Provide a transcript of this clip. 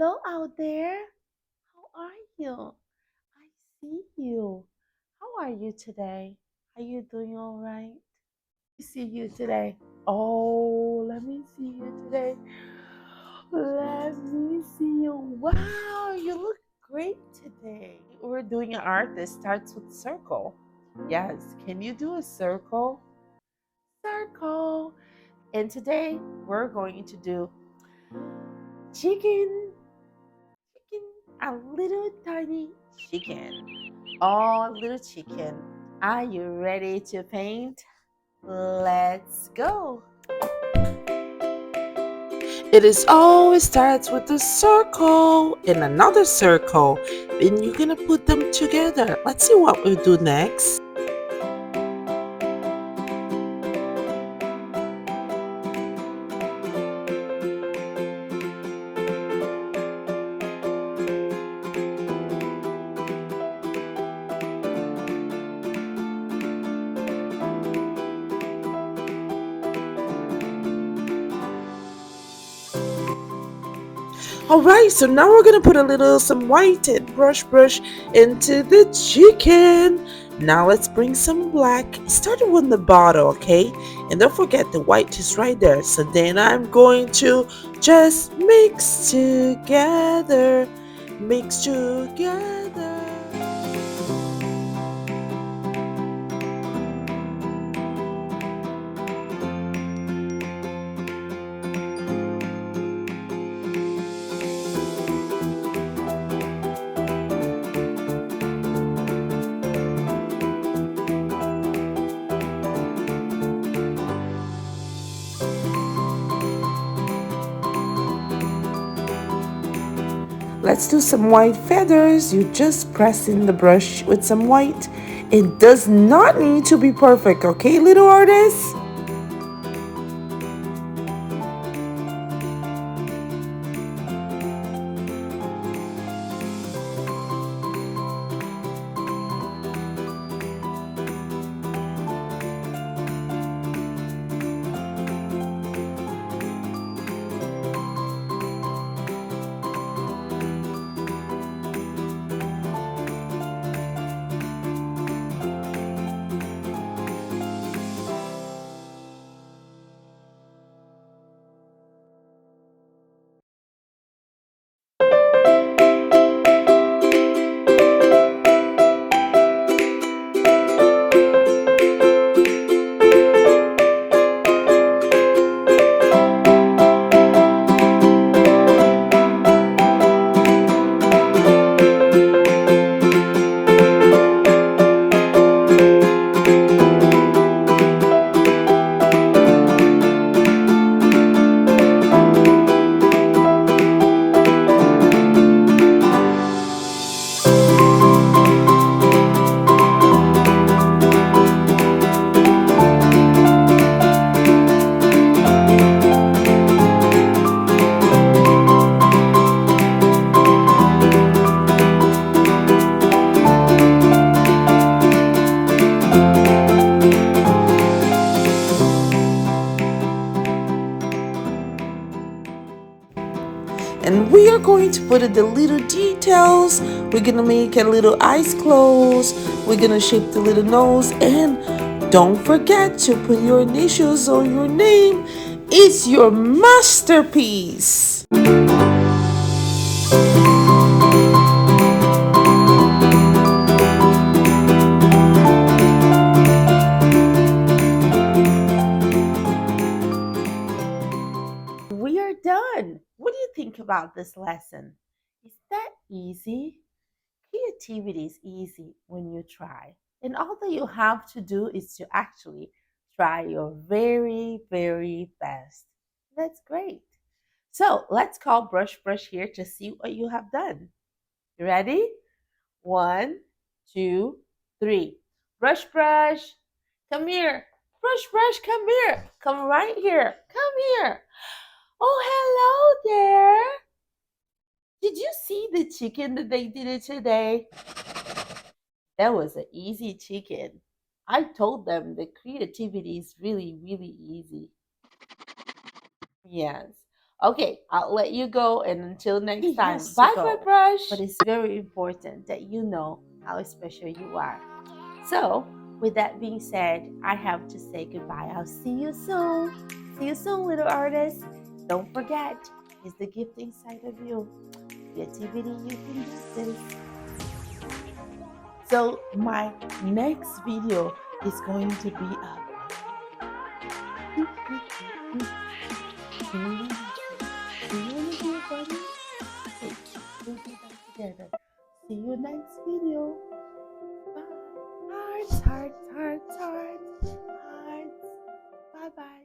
Hello out there. How are you? I see you. How are you today? Are you doing all right? I see you today. Oh, let me see you today. Let me see you. Wow, you look great today. We're doing an art that starts with circle. Yes, can you do a circle? Circle. And today we're going to do chicken, chicken, a little tiny chicken. Oh, little chicken. Are you ready to paint? Let's go. It is always starts with a circle and another circle. Then you're gonna put them together. Let's see what we do next. Alright, so now we're gonna put a little some white and brush into the chicken. Now let's bring some black. Starting with the bottle, okay? And don't forget the white is right there. So then I'm going to just mix together. Let's do some white feathers. You just press in the brush with some white. It does not need to be perfect, okay, little artists? And we are going to put in the little details. We're gonna make a little eyes close. We're gonna shape the little nose, and don't forget to put your initials on your name. It's your masterpiece. We are done. What do you think about this lesson? Is that easy? Creativity is easy when you try. And all that you have to do is to actually try your very, very best. That's great. So let's call brush here to see what you have done. You ready? One, two, three. Brush, come here. Brush, come here. Come right here. Come here. Oh, hello there. Did you see the chicken that they did it today? That was an easy chicken. I told them the creativity is really, really easy. Yes. Okay, I'll let you go, and until next He time, has to bye, go. Brush. But it's very important that you know how special you are. So, with that being said, I have to say goodbye. I'll see you soon. See you soon, little artist. Don't forget, it's the gift inside of you. Creativity, you can do this. So, my next video is going to be up. Do you want to be a bunny? Okay, we'll do that together. See you next video. Bye. Hearts, hearts, hearts, hearts, hearts. Bye bye.